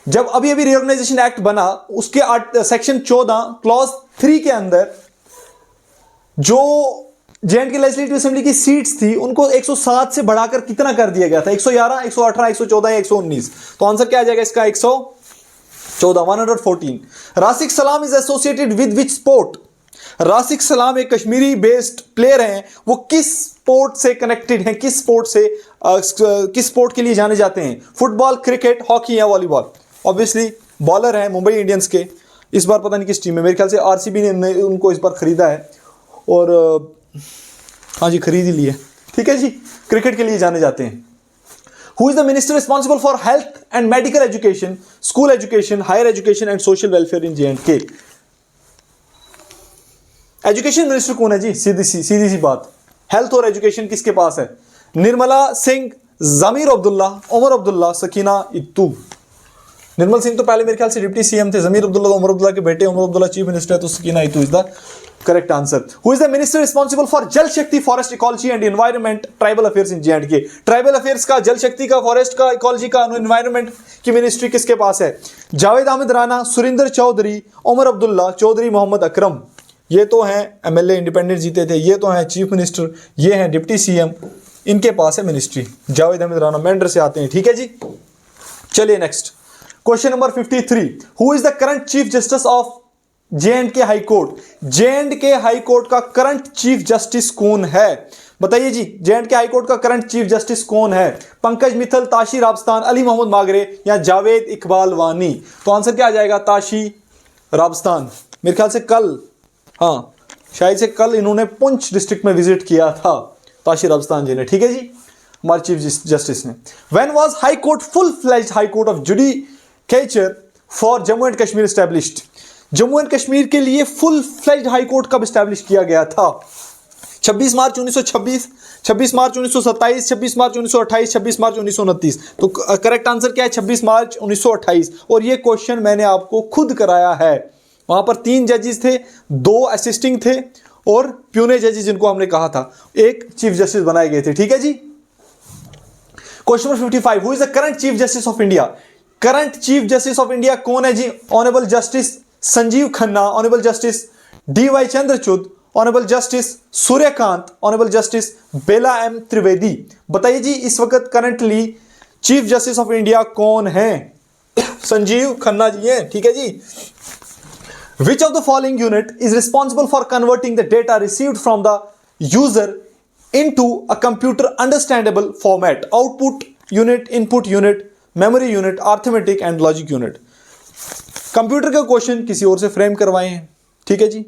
जब अभी रिओर्गेनाइजेशन एक्ट बना उसके सेक्शन 14 क्लॉज 3 के अंदर जो जे.एंड.के लेजिस्लेटिव असेंबली की सीट्स थी उनको 107 से बढ़ाकर कितना कर दिया गया था? 111, 118, 114 या 119? तो आंसर क्या आ जाएगा इसका? 114। राशिक सलाम is associated with which sport? राशिक सलाम एक कश्मीरी बेस्ड प्लेयर हैं, वो किस स्पोर्ट से कनेक्टेड हैं, किस स्पोर्ट के लिए जाने जाते हैं? फुटबॉल, क्रिकेट, हॉकी या वॉलीबॉल? ऑब्वियसली बॉलर हैं मुंबई इंडियंस के। इस बार पता नहीं किस टीम में, मेरे ख्याल से आरसीबी ने उनको इस बार खरीदा है और हाँ जी खरीद ही लिया। ठीक है जी, क्रिकेट के लिए जाने जाते हैं। Who is the minister responsible for health and medical education, school education, higher education and social welfare in J&K? Education minister कौन है जी? सीधी सी बात, हेल्थ और एजुकेशन किसके पास है? निर्मला सिंह, जमीर अब्दुल्ला, उमर अब्दुल्ला, सकीना इत्तू? निर्मल सिंह तो पहले मेरे ख्याल से डिप्टी सीएम थे, जमीर अब्दुल्ला उमर अब्दुल्ला के बेटे, उमर अब्दुल्ला चीफ मिनिस्टर है, तो Sakina Itoo is the correct answer. Who is the minister responsible for Jal Shakti, forest ecology and environment, tribal affairs in J and K? Tribal affairs का, जल शक्ति का, फॉरेस्ट का, इकोलॉजी का, एनवायरनमेंट की मिनिस्ट्री किसके पास है? जावेद अहमद राना, सुरिंदर चौधरी, उमर अब्दुल्ला, चौधरी मोहम्मद अकरम? ये तो हैं एमएलए, इंडिपेंडेंट जीते थे, ये तो हैं चीफ मिनिस्टर, ये हैं डिप्टी सीएम, इनके पास है मिनिस्ट्री। जावेद अहमद राना मेंढर से आते हैं। ठीक है जी, चलिए next question number 53। Who is the current chief justice of J&K high court? J&K high court का करंट चीफ जस्टिस कौन है? बताइए जी, जे.एंड.के हाई कोर्ट का करंट चीफ जस्टिस कौन है? पंकज मित्तल, ताशी राबस्तान, अली मोहम्मद मागरे या जावेद इकबाल वानी? तो आंसर क्या आ जाएगा? ताशी राबस्तान। मेरे ख्याल से कल, हाँ शायद से कल इन्होंने पुंछ डिस्ट्रिक्ट में विजिट किया था ताशी राबस्तान जी ने। ठीक है जी, हमारे चीफ जस्टिस ने। When was high court full fledged high court of judicature for Jammu and Kashmir established? Jammu and Kashmir के लिए फुल फ्लेज्ड हाई कोर्ट कब एस्टैब्लिश किया गया था? 26 मार्च 1926, 26 मार्च 1927, 26 मार्च 1928, 26 मार्च 1929। तो करेक्ट आंसर क्या है? 26 मार्च 1928। और ये क्वेश्चन मैंने आपको खुद कराया है। वहां पर 3 जजेस थे, 2 असिस्टिंग थे और प्यूने जजेस जिनको हमने कहा था, एक चीफ जस्टिस बनाए गए थे। ठीक है जी। Question number 55, who is the current chief justice of India? Current chief justice of India कौन है जी? Honourable justice Sanjiv Khanna, honourable justice D Y. Chandrachud, honourable justice Surya Kant, honourable justice Bela M Trivedi. बताइए जी इस वक्त currently chief justice of India कौन है? संजीव खन्ना जी हैं। ठीक है जी। Which of the following unit is responsible for converting the data received from the user into a computer understandable format? Output unit, input unit, memory unit, arithmetic and logic unit. Computer का क्वेश्चन किसी और से फ्रेम करवाए हैं। ठीक है जी।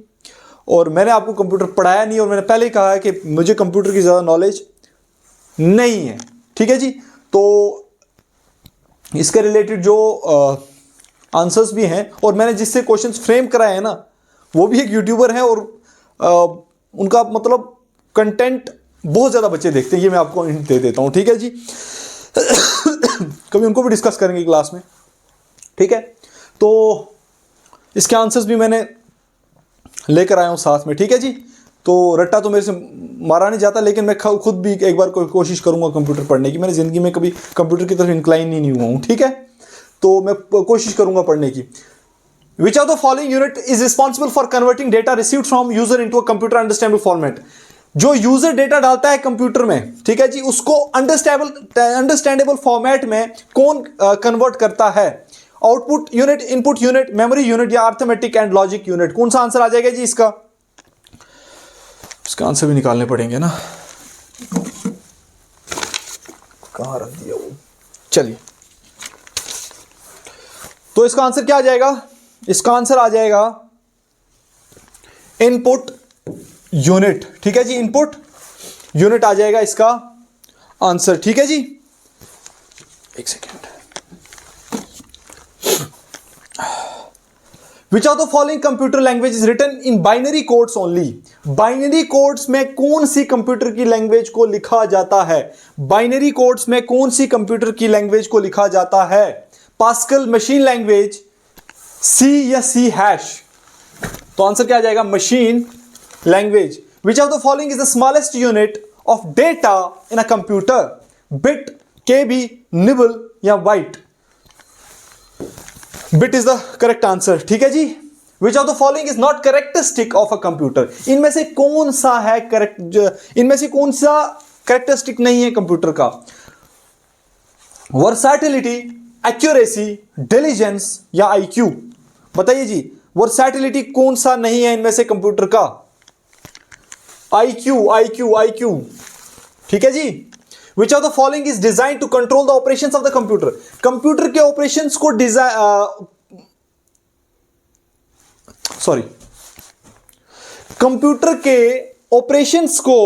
और मैंने आपको कंप्यूटर पढ़ाया नहीं, और मैंने पहले ही कहा है कि मुझे कंप्यूटर की ज़्यादा नॉलेज नहीं है। ठीक है जी। तो इसके रिलेटेड जो आंसर्स भी हैं, और मैंने जिससे क्वेश्चंस फ्रेम कराए हैं ना, वो भी एक यूट्यूबर हैं, और उनका मतलब कंटेंट बहुत ज़्यादा बच्चे देखते हैं। ये मैं आपको हिंट दे देता हूँ। ठीक है जी। कभी उनको भी डिस्कस करेंगे क्लास में। ठीक है। तो इसके आंसर्स भी मैंने लेकर आया हूं साथ में। ठीक है जी। तो रट्टा तो मेरे से मारा नहीं जाता, लेकिन मैं खुद भी एक बार कोशिश करूंगा कंप्यूटर पढ़ने की। मैंने ज़िंदगी में कभी कंप्यूटर की तरफ इंक्लाइन ही नहीं हुआ हूं। ठीक है। तो मैं कोशिश करूंगा पढ़ने की। विच of the following unit is responsible for converting data received from user into a computer understandable format? जो यूजर डेटा डालता है कंप्यूटर में, ठीक है जी, उसको अंडरस्टैंडेबल फॉर्मेट में कौन कन्वर्ट करता है? Output unit, input unit, memory unit या अर्थमेटिक एंड लॉजिक यूनिट? कौन सा आंसर आ जाएगा जी इसका? इसका आंसर भी निकालने पड़ेंगे ना। कहां रख दिया वो? चलिए, तो इसका आंसर क्या आ जाएगा? इसका आंसर आ जाएगा इनपुट यूनिट। ठीक है जी। इनपुट यूनिट आ जाएगा इसका आंसर। ठीक है जी। एक second. Which of the following computer language is written in binary codes only? Binary codes में कौन सी कंप्यूटर की लैंग्वेज को लिखा जाता है? बाइनरी कोड्स में कौन सी कंप्यूटर की लैंग्वेज को लिखा जाता है? पास्कल, मशीन लैंग्वेज, सी या सी हैश? तो आंसर क्या आ जाएगा? Machine language. Which of the following is the smallest unit of data in a computer? Bit, KB, nibble या byte? Bit is the correct answer. ठीक है जी। Which of the following is not characteristic of a computer? इनमें से कौन सा है इनमें से कौन सा कैरेक्टरिस्टिक नहीं है कंप्यूटर का? वर्सैटिलिटी, एक्यूरेसी, इंटेलिजेंस या आईक्यू? बताइए जी, वर्सैटिलिटी कौन सा नहीं है इनमें से कंप्यूटर का? IQ, IQ, IQ. ठीक है जी। Which of the following is designed to control the operations of the computer? Computer के ऑपरेशंस को कंप्यूटर के ऑपरेशंस को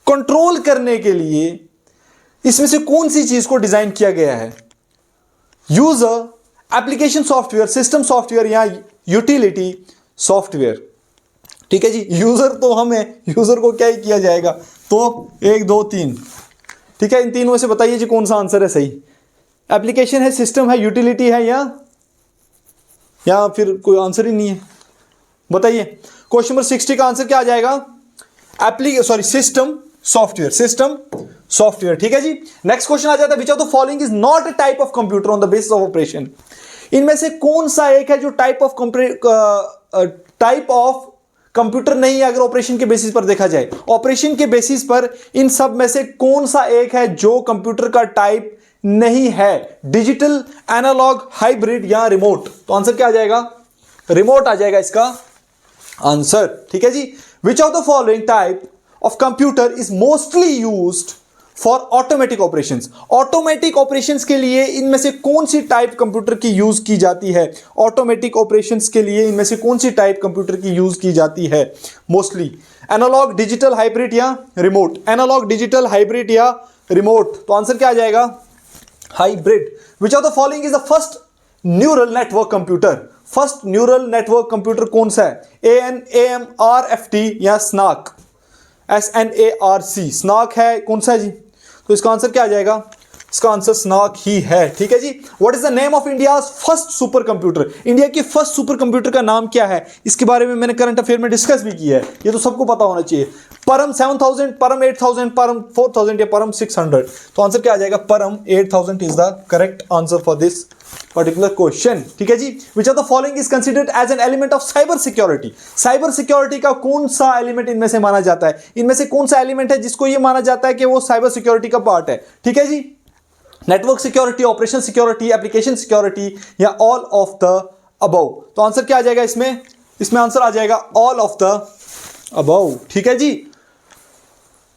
कंट्रोल करने के लिए इसमें से कौन सी चीज को डिजाइन किया गया है? User, application software, system software या यूटिलिटी सॉफ्टवेयर? ठीक है जी। यूजर तो हमें, यूजर को क्या ही किया जाएगा? तो 1, 2, 3। ठीक है। इन तीनों में से बताइए जी कौन सा आंसर है सही? एप्लीकेशन है, सिस्टम है, यूटिलिटी है या फिर कोई आंसर ही नहीं है? बताइए। क्वेश्चन नंबर 60 का आंसर क्या आ जाएगा? System software, system software. ठीक है जी। नेक्स्ट क्वेश्चन आ जाता है, विच of the following is not a type of computer on the basis of operation? इनमें से कौन सा एक है जो टाइप ऑफ कंप्यूटर नहीं है अगर ऑपरेशन के बेसिस पर देखा जाए? ऑपरेशन के बेसिस पर इन सब में से कौन सा एक है जो कंप्यूटर का टाइप नहीं है? डिजिटल, एनालॉग, हाइब्रिड या रिमोट? तो आंसर क्या आ जाएगा? रिमोट आ जाएगा इसका आंसर। ठीक है जी। Which of the following type of computer is mostly used for automatic operations? Automatic operations के लिए इनमें से कौन सी टाइप कंप्यूटर की यूज की जाती है? ऑटोमेटिक ऑपरेशंस के लिए इनमें से कौन सी टाइप कंप्यूटर की यूज की जाती है मोस्टली? एनालॉग, डिजिटल, हाइब्रिड या रिमोट? एनालॉग, डिजिटल, हाइब्रिड या रिमोट? तो आंसर क्या आ जाएगा? Hybrid. Which of the following is the first neural network computer? First neural network computer कौन सा है? AN, AM, RFT या स्नाक? SNARC, स्नाक है, कौन सा है जी? तो इसका आंसर क्या आ जाएगा? इसका आंसर स्नाक ही है, ठीक है जी। What is the name of India's first super computer? India के फर्स्ट सुपर कंप्यूटर का नाम क्या है? इसके बारे में मैंने करंट अफेयर में डिस्कस भी किया है, ये तो सबको पता होना चाहिए। परम 7000, परम 8000, परम 4000 या परम 600? तो आंसर क्या आ जाएगा? Param 8000 is the correct answer for this particular question, ठीक है जी। Which of the following is considered as an element of cyber security? Cyber security का कौन सा एलिमेंट इनमें से माना जाता है? इनमें से कौन सा एलिमेंट है जिसको ये माना जाता है कि वो साइबर सिक्योरिटी का पार्ट है, ठीक है जी? Network security, operation security, application security या ऑल ऑफ द अबव? तो आंसर क्या आ जाएगा इसमें? इसमें आंसर आ जाएगा ऑल ऑफ द अबव, ठीक है जी।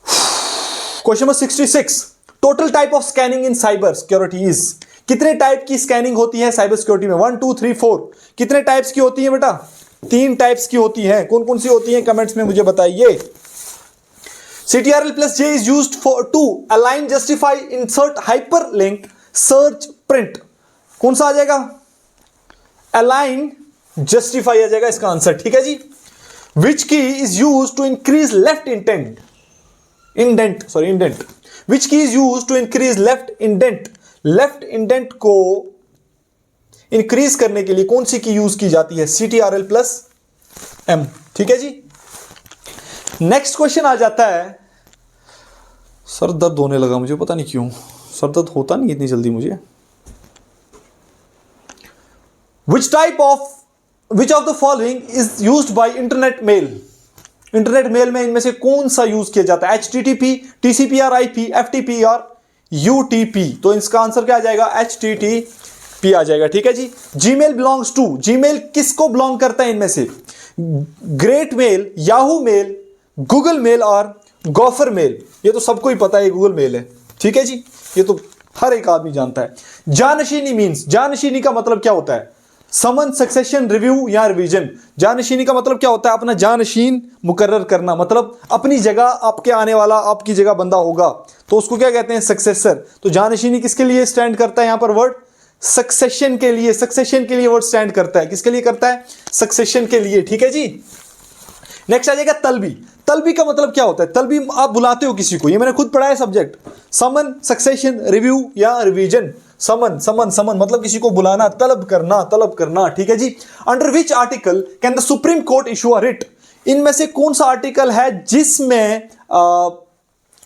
Question number 66, total type of scanning in cyber security is? कितने टाइप की स्कैनिंग होती है साइबर सिक्योरिटी में? 1 2 3 4 कितने टाइप्स की होती है बेटा? 3 टाइप्स की होती हैं। कौन कौन सी होती हैं कमेंट्स में मुझे बताइए। CTRL plus J is used for to align, justify, insert, hyperlink, search, print. कौन सा आ जाएगा? Align, justify आ जाएगा इसका आंसर, ठीक है जी। Which key is used to increase left indent? Indent. Which key is used to increase left indent? Left indent को इंक्रीज करने के लिए कौन सी की यूज की जाती है? CTRL plus M, ठीक है जी। नेक्स्ट क्वेश्चन आ जाता है, सर दर्द होने लगा मुझे, पता नहीं क्यों, सर दर्द होता नहीं इतनी जल्दी मुझे। Which of the following is used by internet mail? Internet mail में इनमें से कौन सा यूज किया जाता है? HTTP, TCP और IP, FTP और UTP? तो इसका आंसर क्या आ जाएगा? HTTP आ जाएगा, ठीक है जी। Gmail belongs to? जीमेल किसको बिलोंग करता है इनमें से? Great mail, Yahoo mail, Google mail और गॉफर मेल? ये तो सबको ही पता है गूगल मेल है, ठीक है जी, ये तो हर एक आदमी जानता है। जानशीनी मींस? जानशीनी का मतलब क्या होता है? समन, सक्सेशन, रिव्यू या रिवीजन? जानशीनी का मतलब क्या होता है? अपना जानशीन मुकर्रर करना, मतलब अपनी जगह आपके आने वाला आपकी जगह बंदा होगा तो उसको क्या कहते हैं? सक्सेसर। तो जानशीनी किसके लिए स्टैंड करता है? यहां पर वर्ड सक्सेशन के लिए, सक्सेशन के लिए वर्ड स्टैंड करता है। किसके लिए करता है? सक्सेशन के लिए, ठीक है जी। नेक्स्ट आ जाएगा तलबी। तलबी का मतलब क्या होता है? तलबी आप बुलाते हो किसी को, ये मैंने खुद पढ़ा है सब्जेक्ट। समन, सक्सेशन, रिव्यू या रिवीजन? समन, समन, समन मतलब किसी को बुलाना, तलब करना, ठीक है जी। Under which article can the supreme court issue a writ? इनमें से कौन सा आर्टिकल है जिसमें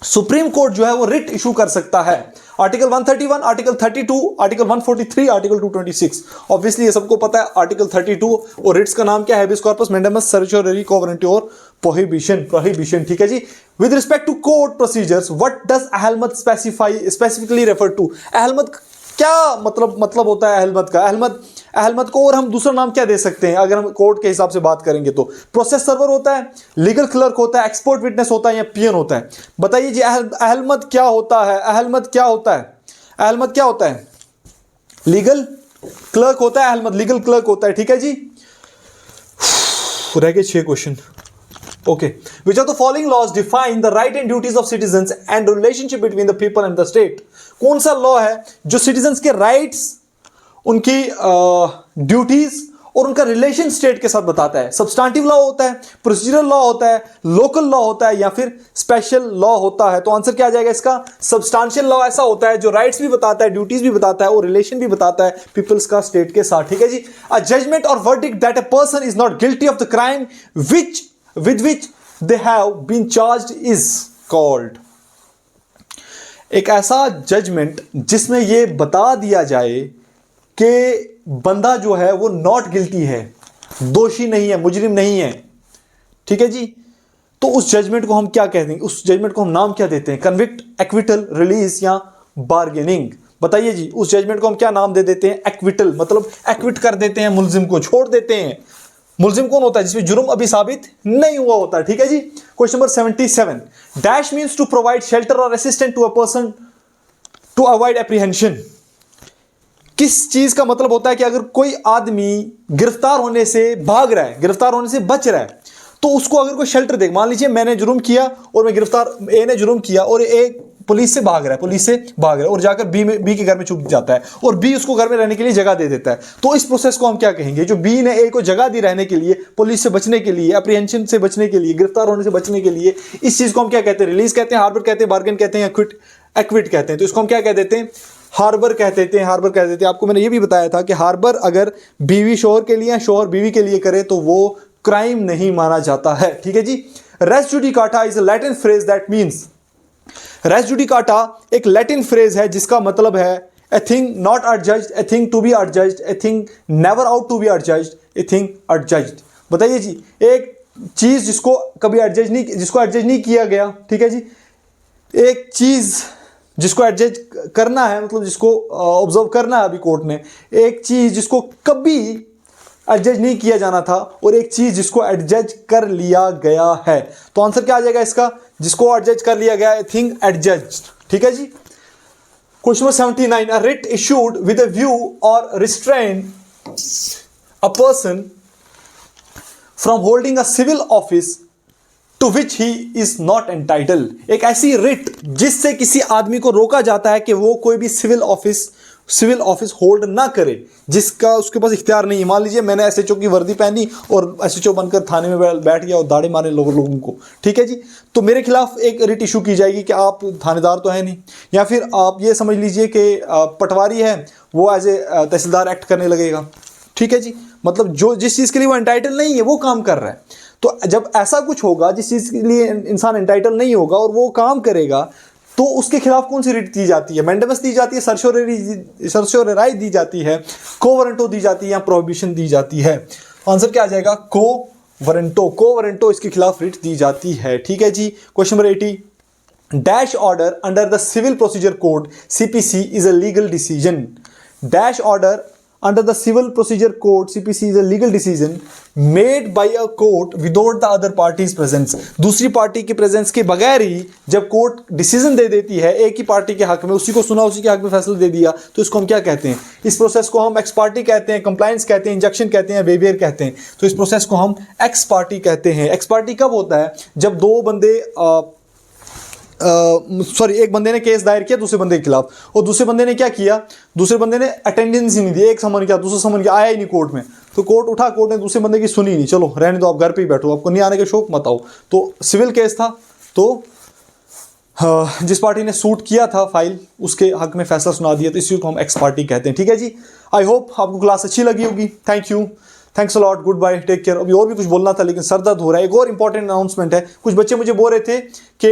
सुप्रीम कोर्ट जो है वो रिट इशू कर सकता है? Article 131, article 32, article 143, article 226? Obviously ये सबको पता है आर्टिकल 32, और रिट्स का नाम क्या है? Habeas corpus, mandamus, certiorari, quo warranto और प्रोहिबिशन, ठीक है जी। With respect to court procedures, what does अहलमत स्पेसिफिकली रेफर टू? अहलमत क्या मतलब होता है अहलमत का? अहलमत को और हम दूसरा नाम क्या दे सकते हैं अगर हम कोर्ट के हिसाब से बात करेंगे तो? प्रोसेस सर्वर होता है, लीगल क्लर्क होता है, एक्सपर्ट विटनेस होता है या पियन होता है? बताइए जी, अहलमत क्या होता है? अहलमत क्या होता है? लीगल क्लर्क होता है अहलमत, लीगल क्लर्क होता है, ठीक है जी। रह गए 6 question. Okay, which of the following laws define the right and duties of citizens and relationship between the people and the state? कौन सा लॉ है जो सिटीजंस के राइट्स, उनकी ड्यूटीज और उनका रिलेशन स्टेट के साथ बताता है? सब्सटेंटिव लॉ होता है, प्रोसीजरल लॉ होता है, लोकल लॉ होता है या फिर स्पेशल लॉ होता है? तो आंसर क्या आ जाएगा इसका? सब्सटेंशियल लॉ ऐसा होता है जो राइट्स भी बताता है, ड्यूटीज भी बताता है और रिलेशन भी बताता है पीपल्स का स्टेट के साथ, ठीक है जी। अ जजमेंट और verdict that a person is not guilty of the crime with which they have been charged is called? एक ऐसा जजमेंट जिसमें यह बता दिया जाए कि बंदा जो है वो नॉट गिल्टी है, दोषी नहीं है, मुजरिम नहीं है, ठीक है जी। तो उस जजमेंट को हम क्या कहते हैं? उस जजमेंट को हम नाम क्या देते हैं? कन्विक्ट, एक्विटल, रिलीज या बार्गेनिंग? बताइए जी, उस जजमेंट को हम क्या नाम दे देते हैं? एक्विटल, मतलब एक्विट कर देते हैं, मुलजिम को छोड़ देते हैं। मुलजिम कौन होता है? जिसमें जुर्म अभी साबित नहीं हुआ होता, ठीक है जी। Question number 77, dash means to provide shelter और assistant to a person to avoid apprehension? किस चीज का मतलब होता है कि अगर कोई आदमी गिरफ्तार होने से भाग रहा है, गिरफ्तार होने से बच रहा है, तो उसको अगर कोई शेल्टर दे, मान लीजिए मैंने जुर्म किया और मैं गिरफ्तार, ए ने जुर्म किया और ए पुलिस से भाग रहा है और जाकर बी के घर में छुप जाता है और बी उसको घर में रहने के लिए जगह दे देता है। तो इस प्रोसेस को हम क्या कहेंगे? जो बी ने ए को जगह दी रहने के लिए, पुलिस से बचने के लिए, अप्रीहेंशन से बचने के लिए, गिरफ्तार होने से बचने के लिए, इस चीज को हम क्या कहते हैं? रिलीज कहते हैं, हार्बर कहते हैं, बार्गेन कहते हैं, एक्विट कहते हैं। तो इसको हम क्या कह देते हैं? हार्बर कह देते हैं। आपको मैंने ये भी बताया था कि हार्बर अगर बीवी शोहर के लिए या शोहर बीवी के लिए करे तो वो क्राइम नहीं माना जाता है। ठीक है जी। Res judicata is a Latin phrase that means, res judicata एक लैटिन फ्रेज है जिसका मतलब है a thing not adjudged, a thing to be adjudged, a thing never ought to be adjudged, a thing adjudged। बताइए जी, एक चीज जिसको कभी एडजस्ट नहीं किया गया। ठीक है जी। एक चीज जिसको एडजस्ट करना है, मतलब जिसको ऑब्जर्व करना है अभी कोर्ट ने, एक चीज जिसको कभी एडजस्ट नहीं किया जाना था और एक चीज जिसको एडजस्ट कर लिया गया है। तो आंसर क्या आ जाएगा इसका? जिसको एडजस्ट कर लिया गया, थिंग एडजस्ट। ठीक है जी। Question number 79, a writ issued with a view और restrain a person from holding a civil office to which he is not entitled. एक ऐसी रिट जिससे किसी आदमी को रोका जाता है कि वो कोई भी सिविल ऑफिस होल्ड ना करे, जिसका उसके पास इख्तियार नहीं है। मान लीजिए मैंने एसएचओ की वर्दी पहनी और एसएचओ बनकर थाने में बैठ गया और दाड़े मारे लोगों को। ठीक है जी। तो मेरे खिलाफ एक रिट इशू की जाएगी कि आप थानेदार तो है नहीं, या फिर आप ये समझ लीजिए कि पटवारी है, वो एज ए तहसीलदार एक्ट करने लगेगा। ठीक है जी। मतलब जो जिस चीज़ के लिए वो एंटाइटल नहीं है वो काम कर रहा है। तो जब ऐसा कुछ होगा जिस चीज़ के लिए इंसान एंटाइटल नहीं होगा और वो काम करेगा, तो उसके खिलाफ कौन सी रिट दी जाती है? मैंडेमस दी जाती है, सर्शोरेराई दी जाती है, कोवरेंटो दी जाती है, या प्रोहिबिशन दी जाती है? आंसर क्या आ जाएगा? कोवरेंटो इसके खिलाफ रिट दी जाती है। ठीक है जी। Question number 80, dash order under the civil procedure code CPC is a legal decision. Dash order under the civil procedure code CPC is a legal decision made by a court without the other party's presence। दूसरी पार्टी के प्रेजेंस के बगैर ही जब कोर्ट डिसीजन दे देती है एक ही पार्टी के हक में, उसी को सुना, उसी के हक में फैसला दे दिया, तो इसको हम क्या कहते हैं? इस प्रोसेस को हम एक्स पार्टी कहते हैं, कंप्लायंस कहते हैं, इंजक्शन कहते हैं, वेवियर कहते हैं। तो इस प्रोसेस को हम एक्स पार्टी कहते हैं। एक्स पार्टी कब होता है? जब दो बंदे एक बंदे ने केस दायर किया दूसरे बंदे के खिलाफ, और दूसरे बंदे ने क्या किया? दूसरे बंदे ने अटेंडेंस ही नहीं दी, एक समन किया, दूसरा समन किया, आया ही नहीं कोर्ट में। तो कोर्ट ने दूसरे बंदे की सुनी नहीं, चलो रहने दो, आप घर पे ही बैठो, आपको नहीं आने का शौक, मत आओ। तो सिविल केस था, तो जिस पार्टी ने सूट किया था फाइल, उसके हक में फैसला सुना दिया, तो इसी को हम एक्स पार्टी कहते हैं। ठीक है जी। आई होप आपको क्लास अच्छी लगी होगी। Thank you, thanks a lot, good bye, take care. अभी और भी कुछ बोलना था लेकिन सर दर्द हो रहा है। एक और इंपॉर्टेंट अनाउंसमेंट है। कुछ बच्चे मुझे बोल रहे थे कि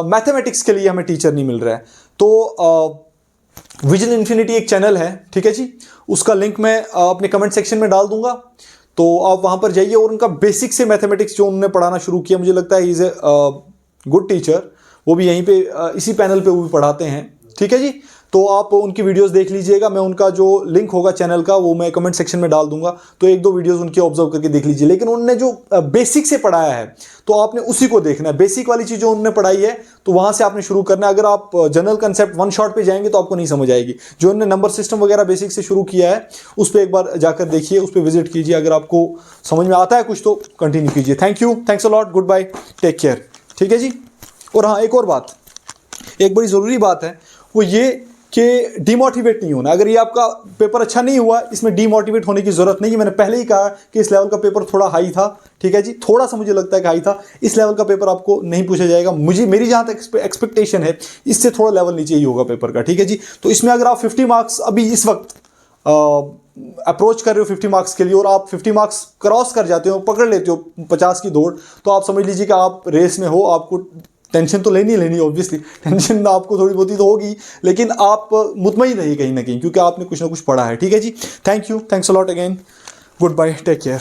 मैथमेटिक्स के लिए हमें टीचर नहीं मिल रहा है। तो विजन इन्फिनिटी एक चैनल है, ठीक है जी, उसका लिंक मैं अपने कमेंट सेक्शन में डाल दूंगा, तो आप वहाँ पर जाइए और उनका बेसिक से मैथमेटिक्स जो उन्होंने पढ़ाना शुरू किया, मुझे लगता है इज़ ए गुड टीचर। वो भी यहीं पे इसी पैनल पे वो भी पढ़ाते हैं। ठीक है जी। तो आप उनकी वीडियोस देख लीजिएगा। मैं उनका जो लिंक होगा चैनल का वो मैं कमेंट सेक्शन में डाल दूंगा, तो एक दो वीडियोस उनके ऑब्जर्व करके देख लीजिए। लेकिन उन्होंने जो बेसिक से पढ़ाया है तो आपने उसी को देखना है। बेसिक वाली चीज़ जो उन्होंने पढ़ाई है तो वहाँ से आपने शुरू करना है। अगर आप जनरल कंसेप्ट वन शॉट पे जाएंगे तो आपको नहीं समझ आएगी। जो उन्होंने नंबर सिस्टम वगैरह बेसिक से शुरू किया है उस पर एक बार जाकर देखिए, उस पर विजिट कीजिए। अगर आपको समझ में आता है कुछ तो कंटिन्यू कीजिए। Thank you, thanks a lot, good bye, take care. ठीक है जी। और हाँ, एक और बात, एक बड़ी ज़रूरी बात है, वो ये कि डीमोटिवेट नहीं होना। अगर ये आपका पेपर अच्छा नहीं हुआ, इसमें डीमोटिवेट होने की ज़रूरत नहीं है। मैंने पहले ही कहा कि इस लेवल का पेपर थोड़ा हाई था, ठीक है जी, थोड़ा सा मुझे लगता है कि हाई था। इस लेवल का पेपर आपको नहीं पूछा जाएगा, मेरी जहाँ तक एक्सपेक्टेशन है इससे थोड़ा लेवल नीचे ही होगा पेपर का, ठीक है जी। तो इसमें अगर आप 50 मार्क्स अभी इस वक्त अप्रोच कर रहे हो 50 मार्क्स के लिए और आप 50 मार्क्स क्रॉस कर जाते हो, पकड़ लेते हो 50 की दौड़, तो आप समझ लीजिए कि आप रेस में हो। आपको टेंशन तो लेनी ऑब्वियसली, टेंशन आपको थोड़ी बहुत ही तो होगी, लेकिन आप मुतमईन रहिए कहीं ना कहीं, क्योंकि आपने कुछ ना कुछ पढ़ा है। ठीक है जी। Thank you, thanks a lot again, good bye, take care.